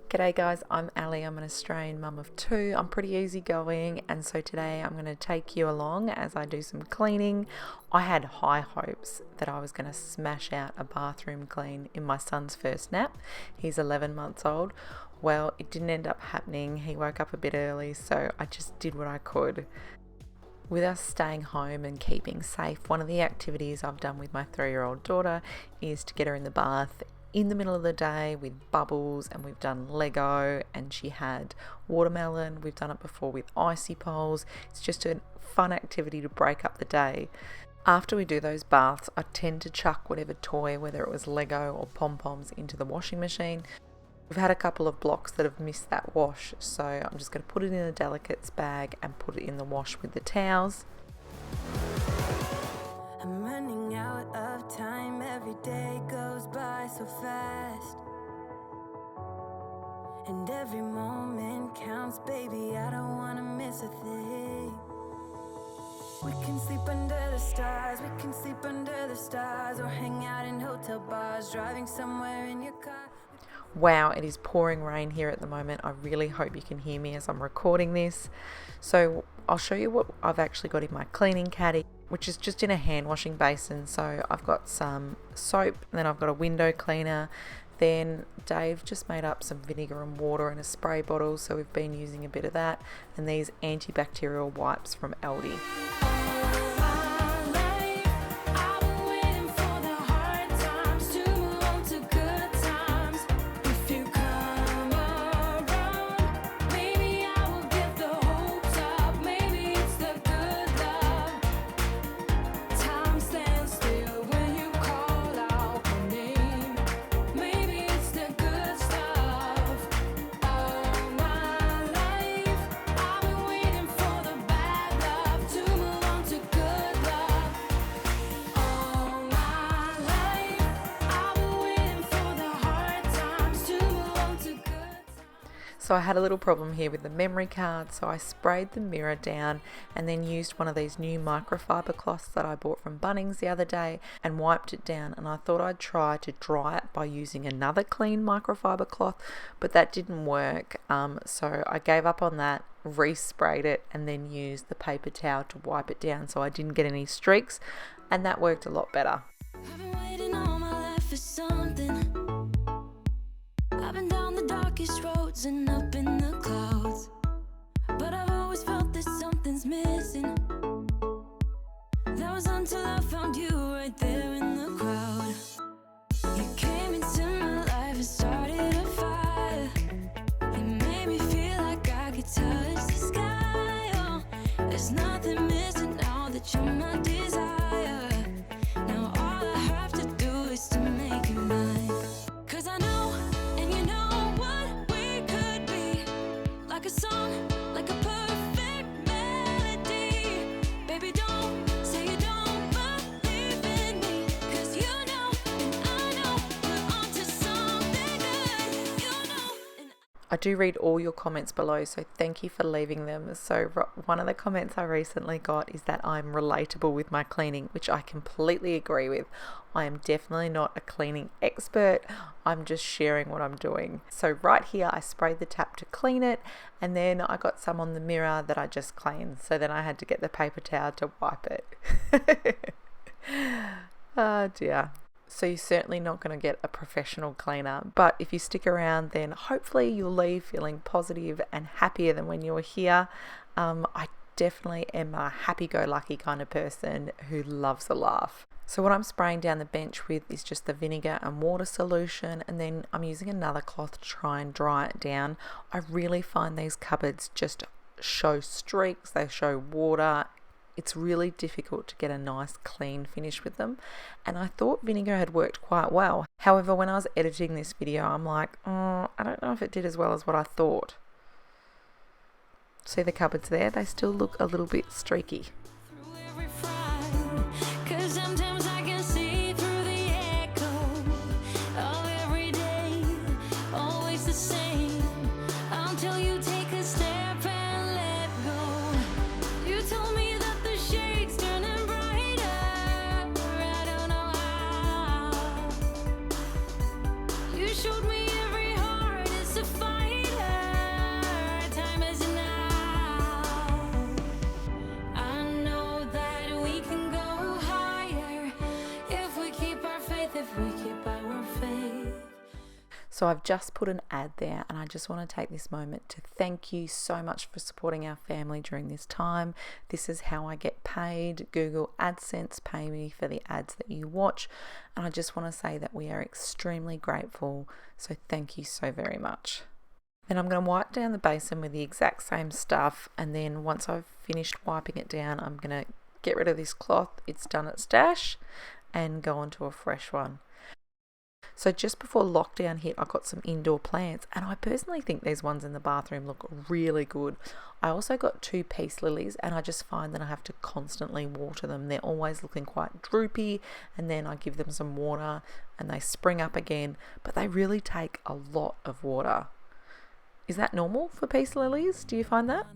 G'day guys, I'm Ali. I'm an Australian mum of two. I'm pretty easygoing, and so today I'm going to take you along as I do some cleaning. I had high hopes that I was going to smash out a bathroom clean in my son's first nap. He's 11 months old. Well, it didn't end up happening. He woke up a bit early, so I just did what I could. With us staying home and keeping safe, one of the activities I've done with my 3-year-old daughter is to get her in the bath in the middle of the day with bubbles, and we've done Lego, and she had watermelon. We've done it before with icy poles. It's just a fun activity to break up the day. After we do those baths, I tend to chuck whatever toy, whether it was Lego or pom-poms, into the washing machine. We've had a couple of blocks that have missed that wash, so I'm just going to put it in a delicates bag and put it in the wash with the towels. I'm running out of time, every day goes by so fast, and every moment counts, baby, I don't wanna miss a thing. We can sleep under the stars, we can sleep under the stars, or hang out in hotel bars, driving somewhere in your car. Wow, it is pouring rain here at the moment. I really hope you can hear me as I'm recording this. So I'll show you what I've actually got in my cleaning caddy, which is just in a hand washing basin. So I've got some soap, and then I've got a window cleaner. Then Dave just made up some vinegar and water in a spray bottle, so we've been using a bit of that, and these antibacterial wipes from Aldi. So I had a little problem here with the memory card, so I sprayed the mirror down and then used one of these new microfiber cloths that I bought from Bunnings the other day and wiped it down, and I thought I'd try to dry it by using another clean microfiber cloth, but that didn't work, so I gave up on that, resprayed it, and then used the paper towel to wipe it down so I didn't get any streaks, and that worked a lot better. I've been waiting all my life for something. I've been down the darkest roads and up in the clouds, but I've always felt that something's missing. That was until I found you right there in the crowd. You came into my life and started a fire. You made me feel like I could touch the sky. Oh, there's nothing missing now that you're my desire. Now all I have to do is to make you mine. 'Cause I know, and you know what we could be. Like a song, like a perfect melody. Baby, don't say you don't believe in me. 'Cause you know, and I know, we're onto something good. You know, and I do read all your comments below, so thank you for leaving them. So one of the comments I recently got is that I'm relatable with my cleaning, which I completely agree with. I am definitely not a cleaning expert. I'm just sharing what I'm doing. So right here, I sprayed the tap to clean it, and then I got some on the mirror that I just cleaned. So then I had to get the paper towel to wipe it. Oh dear. So you're certainly not going to get a professional cleaner, but if you stick around, then hopefully you'll leave feeling positive and happier than when you were here. I definitely am a happy-go-lucky kind of person who loves a laugh. So what I'm spraying down the bench with is just the vinegar and water solution, and then I'm using another cloth to try and dry it down. I really find these cupboards just show streaks, they show water. It's really difficult to get a nice clean finish with them, and I thought vinegar had worked quite well. However, when I was editing this video, I'm like, I don't know if it did as well as what I thought. See the cupboards there? They still look a little bit streaky. through every frown. 'Cause sometimes I can see through the echo of every day, always the same, until you take a step and let go. You told me that the shades turning brighter, I don't know how. You showed me every heart is a fire. So I've just put an ad there, and I just want to take this moment to thank you so much for supporting our family during this time. This is how I get paid. Google AdSense pay me for the ads that you watch, and I just want to say that we are extremely grateful. So thank you so very much. Then I'm going to wipe down the basin with the exact same stuff, and then once I've finished wiping it down, I'm going to get rid of this cloth. It's done its dash, and go on to a fresh one. So just before lockdown hit, I got some indoor plants, and I personally think these ones in the bathroom look really good. I also got 2 peace lilies, and I just find that I have to constantly water them. They're always looking quite droopy, and then I give them some water and they spring up again, but they really take a lot of water. Is that normal for peace lilies? Do you find that?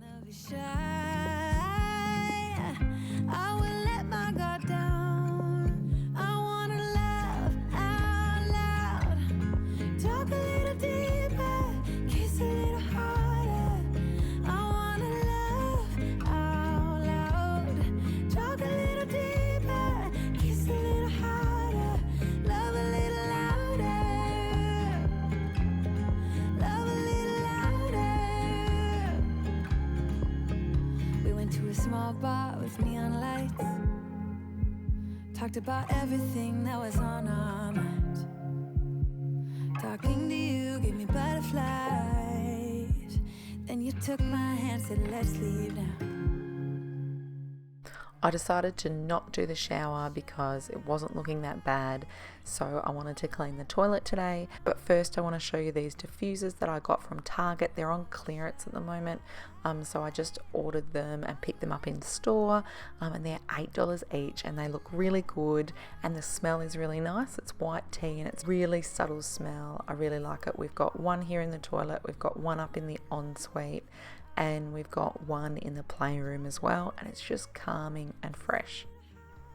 Small bar with neon lights. Talked about everything that was on our mind. Talking to you gave me butterflies. Then you took my hand, said let's leave now. I decided to not do the shower because it wasn't looking that bad, so I wanted to clean the toilet today. But first I want to show you these diffusers that I got from Target. They're on clearance at the moment, so I just ordered them and picked them up in store, and they're $8 each, and they look really good, and the smell is really nice. It's white tea and it's really subtle smell. I really like it. We've got one here in the toilet, we've got one up in the ensuite, and we've got one in the playroom as well, and it's just calming and fresh.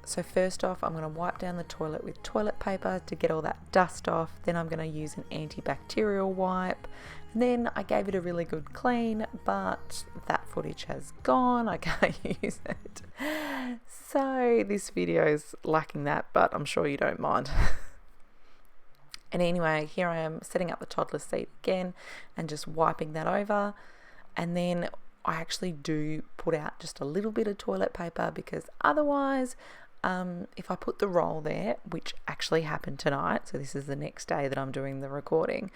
So first off, I'm going to wipe down the toilet with toilet paper to get all that dust off. Then I'm going to use an antibacterial wipe, and then I gave it a really good clean, but that footage has gone. I can't use it. So this video is lacking that, but I'm sure you don't mind. And anyway, here I am setting up the toddler seat again and just wiping that over. And then I actually do put out just a little bit of toilet paper, because otherwise, if I put the roll there, which actually happened tonight, so this is the next day that I'm doing the recording,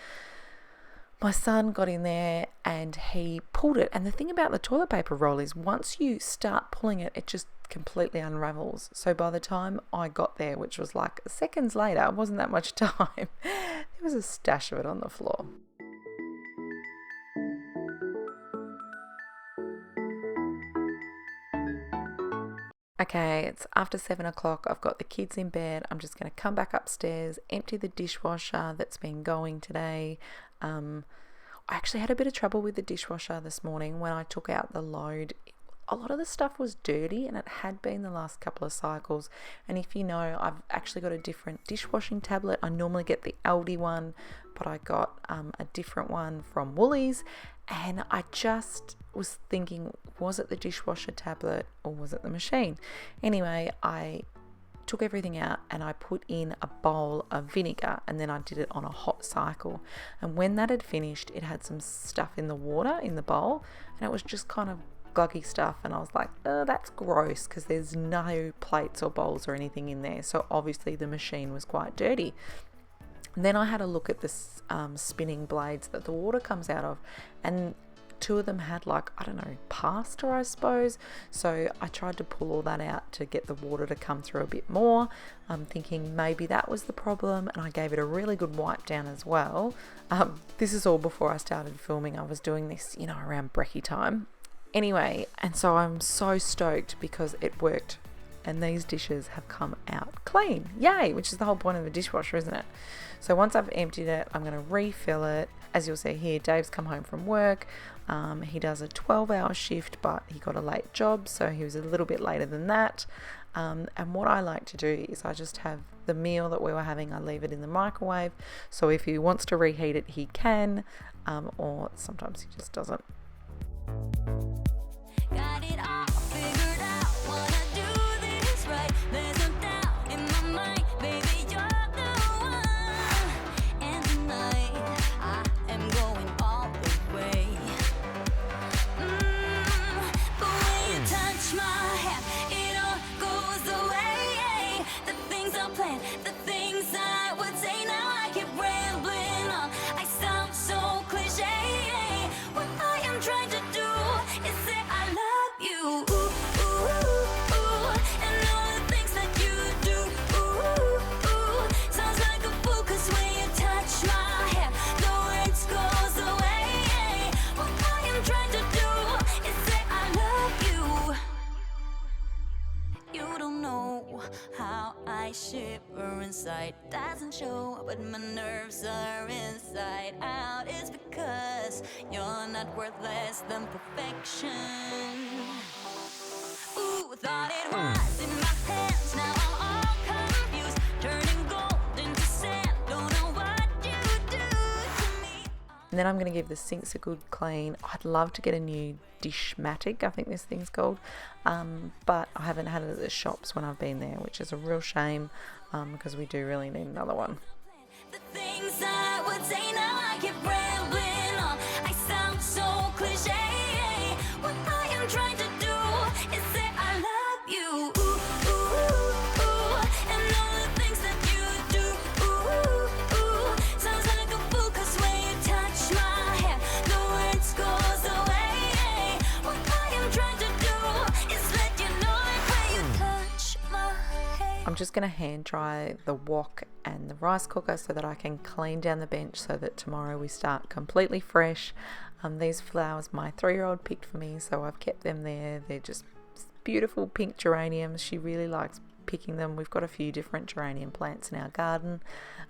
my son got in there and he pulled it. And the thing about the toilet paper roll is once you start pulling it, it just completely unravels. So by the time I got there, which was like seconds later, it wasn't that much time, there was a stash of it on the floor. Okay, it's after 7 o'clock. I've got the kids in bed. I'm just going to come back upstairs, empty the dishwasher that's been going today. I actually had a bit of trouble with the dishwasher this morning when I took out the load. A lot of the stuff was dirty, and it had been the last couple of cycles. And if you know, I've actually got a different dishwashing tablet. I normally get the Aldi one, but I got a different one from Woolies, and I just was thinking, was it the dishwasher tablet or was it the machine? Anyway, I took everything out and I put in a bowl of vinegar, and then I did it on a hot cycle. And when that had finished, it had some stuff in the water in the bowl, and it was just kind of gluggy stuff, and I was like, oh, that's gross, because there's no plates or bowls or anything in there, so obviously the machine was quite dirty. And then I had a look at the spinning blades that the water comes out of, and 2 of them had, like, I don't know, pasta, I suppose. So I tried to pull all that out to get the water to come through a bit more. I'm thinking maybe that was the problem, and I gave it a really good wipe down as well. This is all before I started filming. I was doing this, around brekkie time. Anyway, and so I'm so stoked because it worked, and these dishes have come out clean. Yay, which is the whole point of a dishwasher, isn't it? So once I've emptied it, I'm going to refill it. As you'll see here, Dave's come home from work. He does a 12-hour shift, but he got a late job, so he was a little bit later than that. And what I like to do is I just have the meal that we were having, I leave it in the microwave. So if he wants to reheat it, he can, or sometimes he just doesn't. Got it all figured out, wanna do this right. There's no doubt in my mind, baby, you're the one. And tonight shiver inside. Doesn't show, but my nerves are inside out. It's because you're not worth less than perfection. Ooh, thought it was in my hands, now I'm all confused. Turning gold into sand, don't know what you do to me. And then I'm going to give the sinks a good clean. I'd love to get a new dishmatic, I think this thing's called, but I haven't had it at the shops when I've been there, which is a real shame, because we do really need another one. The things I would say now, I keep rambling on. I sound so cliche. What I am trying to do is say I love you. Ooh, ooh, ooh. And all the things that you do. Ooh, ooh. Sounds like a fool, 'cause when you touch my hair, the words goes away. What I am trying to do is let you know that when you touch my hair. I'm just going to hand dry the wok and the rice cooker so that I can clean down the bench so that tomorrow we start completely fresh. These flowers my 3-year-old picked for me, so I've kept them there. They're just beautiful pink geraniums. She really likes picking them. We've got a few different geranium plants in our garden.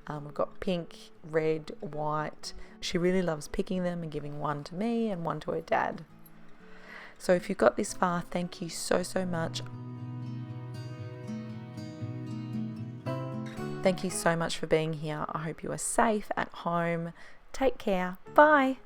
We've got pink, red, white. She really loves picking them and giving one to me and one to her dad. So if you've got this far, thank you so much. Thank you so much for being here. I hope you are safe at home. Take care. Bye.